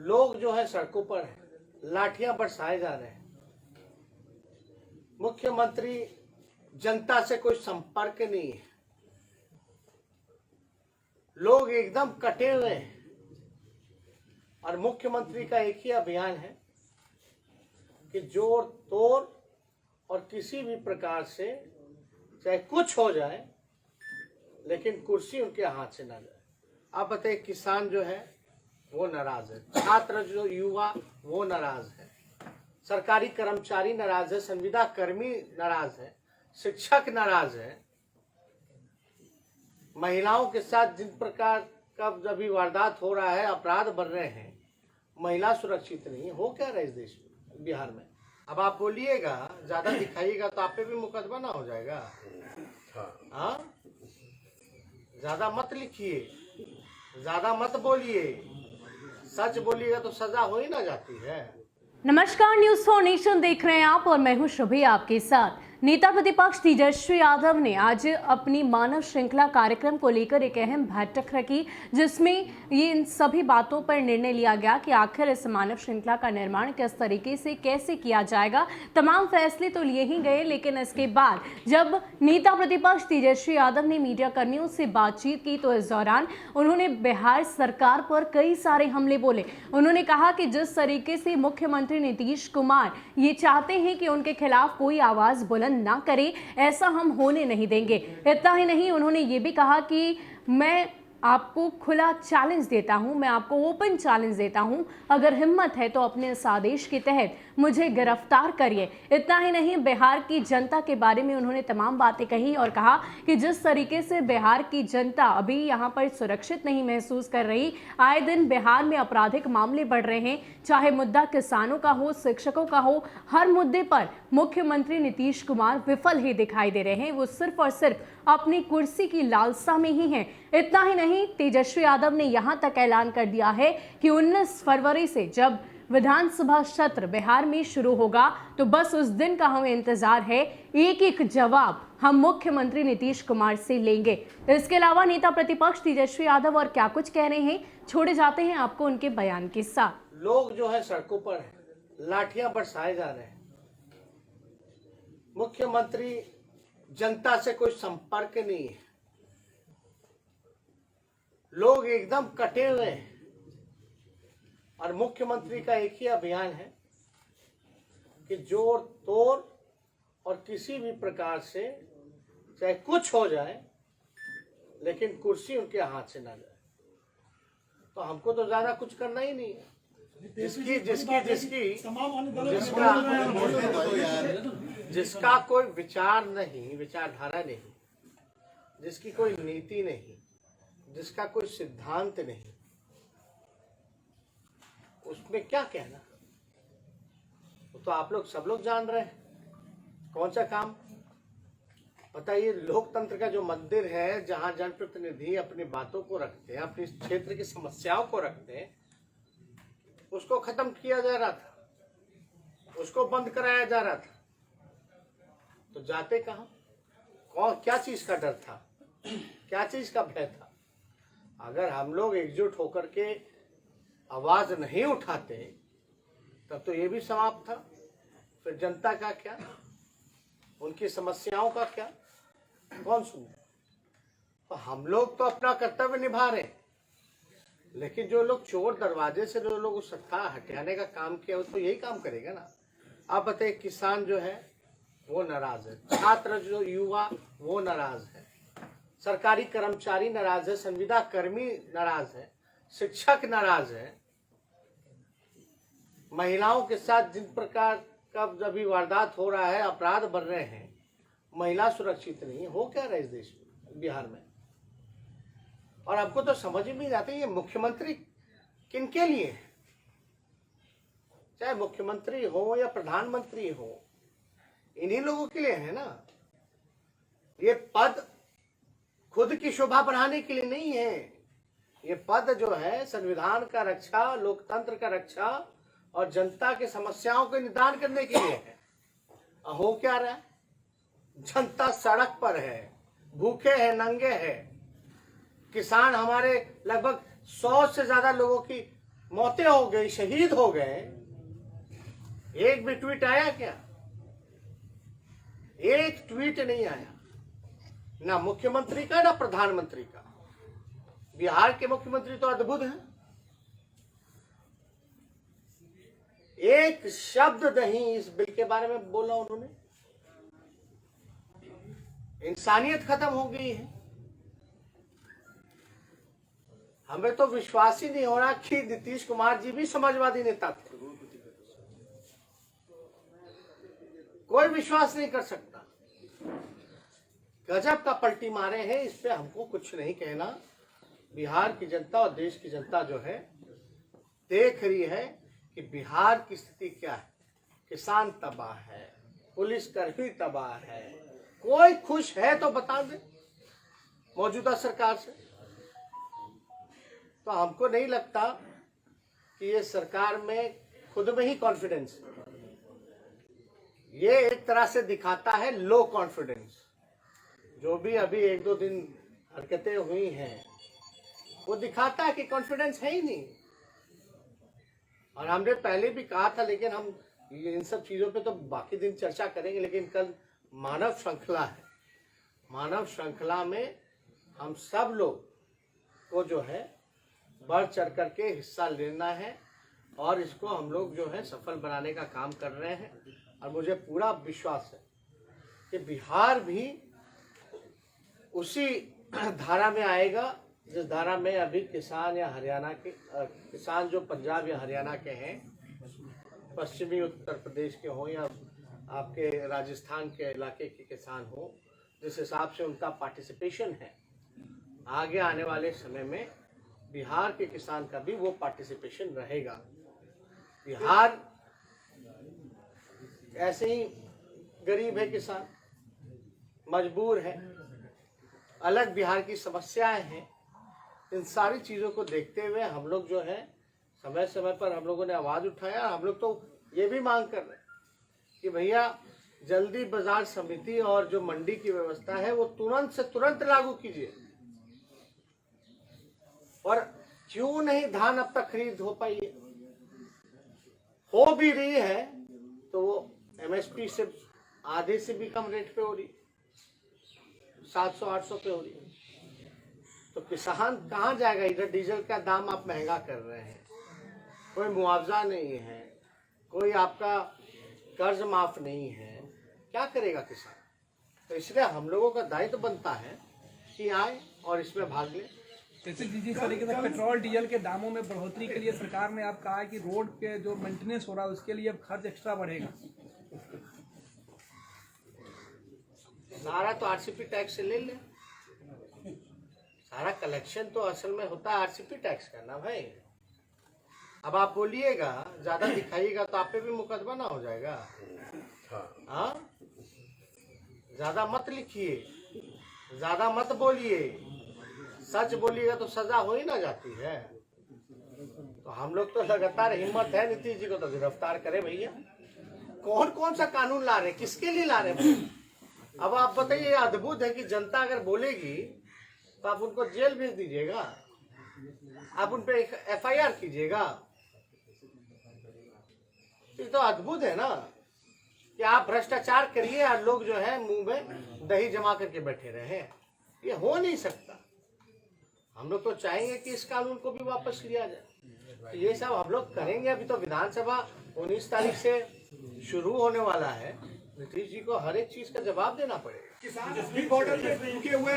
लोग जो है सड़कों पर हैं, लाठियां बरसाए जा रहे हैं। मुख्यमंत्री जनता से कोई संपर्क नहीं है, लोग एकदम कटे हुए हैं। और मुख्यमंत्री का एक ही अभियान है कि जोड़ तोड़ और किसी भी प्रकार से चाहे कुछ हो जाए लेकिन कुर्सी उनके हाथ से ना जाए। आप बताइए, किसान जो है वो नाराज है, छात्र जो युवा वो नाराज है, सरकारी कर्मचारी नाराज है, संविदा कर्मी नाराज है, शिक्षक नाराज है। महिलाओं के साथ जिन प्रकार का अभी वारदात हो रहा है, अपराध बढ़ रहे हैं, महिला सुरक्षित नहीं है। हो क्या रहा है इस देश में, बिहार में? अब आप बोलिएगा, ज्यादा दिखाइएगा तो आप पे भी मुकदमा ना हो जाएगा। हाँ, ज्यादा मत लिखिए, ज्यादा मत बोलिए, सच बोलिएगा तो सजा हो ही ना जाती है। नमस्कार, न्यूज़ फॉर नेशन देख रहे हैं आप और मैं हूं शुभी आपके साथ। नेता प्रतिपक्ष तेजस्वी यादव ने आज अपनी मानव श्रृंखला कार्यक्रम को लेकर एक अहम बैठक रखी, जिसमें ये इन सभी बातों पर निर्णय लिया गया कि आखिर इस मानव श्रृंखला का निर्माण किस तरीके से कैसे किया जाएगा। तमाम फैसले तो लिए ही गए, लेकिन इसके बाद जब नेता प्रतिपक्ष तेजस्वी यादव ने मीडिया कर्मियों से बातचीत की तो इस दौरान उन्होंने बिहार सरकार पर कई सारे हमले बोले। उन्होंने कहा कि जिस तरीके से मुख्यमंत्री नीतीश कुमार ये चाहते हैं कि उनके खिलाफ कोई आवाज बुलंद ना करे, ऐसा हम होने नहीं देंगे। इतना ही नहीं, उन्होंने ये भी कहा कि मैं आपको खुला चैलेंज देता हूं, मैं आपको ओपन चैलेंज देता हूं, अगर हिम्मत है तो अपने इस आदेश के तहत मुझे गिरफ्तार करिए। इतना ही नहीं, बिहार की जनता के बारे में उन्होंने तमाम बातें कही और कहा कि जिस तरीके से बिहार की जनता अभी यहाँ पर सुरक्षित नहीं महसूस कर रही, आए दिन बिहार में आपराधिक मामले बढ़ रहे हैं, चाहे मुद्दा किसानों का हो, शिक्षकों का हो, हर मुद्दे पर मुख्यमंत्री नीतीश कुमार विफल ही दिखाई दे रहे हैं। वो सिर्फ और सिर्फ अपनी कुर्सी की लालसा में ही हैं। इतना ही नहीं, तेजस्वी यादव ने यहां तक ऐलान कर दिया है कि 19 फरवरी से जब विधानसभा सत्र बिहार में शुरू होगा तो बस उस दिन का हमें इंतजार है, एक एक जवाब हम मुख्यमंत्री नीतीश कुमार से लेंगे। इसके अलावा नेता प्रतिपक्ष तेजस्वी यादव और क्या कुछ कह रहे हैं, छोड़े जाते हैं आपको उनके बयान के साथ। लोग जो है सड़कों पर हैं, लाठियां बरसाए जा रहे हैं। मुख्यमंत्री जनता से कोई संपर्क नहीं है, लोग एकदम कटे हुए हैं। और मुख्यमंत्री का एक ही अभियान है कि जोड़ तोड़ और किसी भी प्रकार से चाहे कुछ हो जाए लेकिन कुर्सी उनके हाथ से ना जाए। तो हमको तो ज्यादा कुछ करना ही नहीं है। जिसका कोई विचार नहीं, विचारधारा नहीं, जिसकी कोई नीति नहीं, जिसका कोई सिद्धांत नहीं, उसमें क्या कहना। तो आप लोग सब लोग जान रहे हैं कौन सा काम। बताइए, लोकतंत्र का जो मंदिर है, जहां जनप्रतिनिधि अपनी बातों को रखते हैं, अपने क्षेत्र की समस्याओं को रखते हैं, उसको खत्म किया जा रहा था, उसको बंद कराया जा रहा था। तो जाते कहां? कौन, क्या चीज का डर था, क्या चीज का भय था? अगर हम लोग एकजुट होकर के आवाज नहीं उठाते तब तो ये भी समाप्त था। फिर जनता का क्या, उनकी समस्याओं का क्या, कौन सुने? तो हम लोग तो अपना कर्तव्य निभा रहे, लेकिन जो लोग चोर दरवाजे से जो लोग सत्ता हटाने का काम किया, वो तो यही काम करेगा ना। आप बताइए, किसान जो है वो नाराज है, छात्र जो युवा वो नाराज है, सरकारी कर्मचारी नाराज है, संविदा कर्मी नाराज है, शिक्षक नाराज है। महिलाओं के साथ जिन प्रकार का अभी वारदात हो रहा है, अपराध बढ़ रहे हैं, महिला सुरक्षित नहीं है। हो क्या रहा है इस देश में, बिहार में? और आपको तो समझ में नहीं आते ये मुख्यमंत्री किनके लिए है। चाहे मुख्यमंत्री हो या प्रधानमंत्री हो, इन्हीं लोगों के लिए है ना। ये पद खुद की शोभा बढ़ाने के लिए नहीं है। ये पद जो है संविधान का रक्षा, लोकतंत्र का रक्षा और जनता की समस्याओं के निदान करने के लिए है। हो क्या रहा है? जनता सड़क पर है, भूखे हैं, नंगे हैं। किसान हमारे लगभग 100 से ज्यादा लोगों की मौतें हो गई, शहीद हो गए, एक भी ट्वीट आया क्या? एक ट्वीट नहीं आया, ना मुख्यमंत्री का ना प्रधानमंत्री का। बिहार के मुख्यमंत्री तो अद्भुत हैं, एक शब्द नहीं इस बिल के बारे में बोला उन्होंने। इंसानियत खत्म हो गई है। हमें तो विश्वास ही नहीं हो रहा कि नीतीश कुमार जी भी समाजवादी नेता थे। कोई विश्वास नहीं कर सकता। गजब का पलटी मारे हैं, इस पे हमको कुछ नहीं कहना। बिहार की जनता और देश की जनता जो है देख रही है कि बिहार की स्थिति क्या है। किसान तबाह है, पुलिसकर्मी तबाह है। कोई खुश है तो बता दे मौजूदा सरकार से। तो हमको नहीं लगता कि ये सरकार में खुद में ही कॉन्फिडेंस, ये एक तरह से दिखाता है लो कॉन्फिडेंस। जो भी अभी एक दो दिन हरकतें हुई हैं वो दिखाता है कि कॉन्फिडेंस है ही नहीं। और हमने पहले भी कहा था, लेकिन हम इन सब चीजों पे तो बाकी दिन चर्चा करेंगे। लेकिन कल मानव श्रृंखला है, मानव श्रृंखला में हम सब लोग को जो है बढ़ चढ़ करके हिस्सा लेना है और इसको हम लोग जो है सफल बनाने का काम कर रहे हैं। और मुझे पूरा विश्वास है कि बिहार भी उसी धारा में आएगा जिस धारा में अभी किसान या हरियाणा के किसान जो पंजाब या हरियाणा के हैं, पश्चिमी उत्तर प्रदेश के हों या आपके राजस्थान के इलाके के किसान हो, जिस हिसाब से उनका पार्टिसिपेशन है, आगे आने वाले समय में बिहार के किसान का भी वो पार्टिसिपेशन रहेगा। बिहार ऐसे ही गरीब है, किसान मजबूर है, अलग बिहार की समस्याएं हैं। इन सारी चीज़ों को देखते हुए हम लोग जो है समय समय पर हम लोगों ने आवाज़ उठाया। हम लोग तो ये भी मांग कर रहे हैं कि भैया जल्दी बाजार समिति और जो मंडी की व्यवस्था है वो तुरंत से तुरंत लागू कीजिए। और क्यों नहीं धान अब तक खरीद हो पाई है? हो भी रही है तो वो एमएसपी से आधे से भी कम रेट पे हो रही, 700-800 पे हो रही है। तो किसान कहाँ जाएगा? इधर डीजल का दाम आप महंगा कर रहे हैं, कोई मुआवजा नहीं है, कोई आपका कर्ज माफ नहीं है, क्या करेगा किसान? तो इसलिए हम लोगों का दायित्व बनता है कि आए और इसमें भाग लें। जैसे जिस तरीके से पेट्रोल डीजल के दामों में बढ़ोतरी के लिए सरकार ने आप कहा है कि रोड के जो मेंटेनेंस हो रहा है उसके लिए अब खर्च एक्स्ट्रा बढ़ेगा। सारा तो आरसीपी टैक्स से ले ले, सारा कलेक्शन तो असल में होता है आरसीपी टैक्स का ना भाई। अब आप बोलिएगा, ज्यादा दिखाइएगा तो आप पे भी मुकदमा ना हो जाएगा? हाँ, ज्यादा मत लिखिए, ज्यादा मत बोलिए, सच बोलिएगा तो सजा हो ही ना जाती है। तो हम लोग तो लगातार हिम्मत है नीतीश जी को तो गिरफ्तार करे भैया। कौन कौन सा कानून ला रहे, किसके लिए ला रहे? अब आप बताइए, अद्भुत है कि जनता अगर बोलेगी तो आप उनको जेल भेज दीजिएगा, आप उन पे एफआईआर कीजिएगा। ये तो अद्भुत है ना कि आप भ्रष्टाचार करिए और लोग जो है मुंह में दही जमा करके बैठे रहे। ये हो नहीं सकता। हम लोग तो चाहेंगे कि इस कानून को भी वापस लिया जाए। तो ये सब हम लोग करेंगे। अभी तो विधानसभा 19 तारीख से शुरू होने वाला है। नीतीश जी को हर एक चीज का जवाब देना पड़ेगा। किसान बॉर्डर पे रुके हुए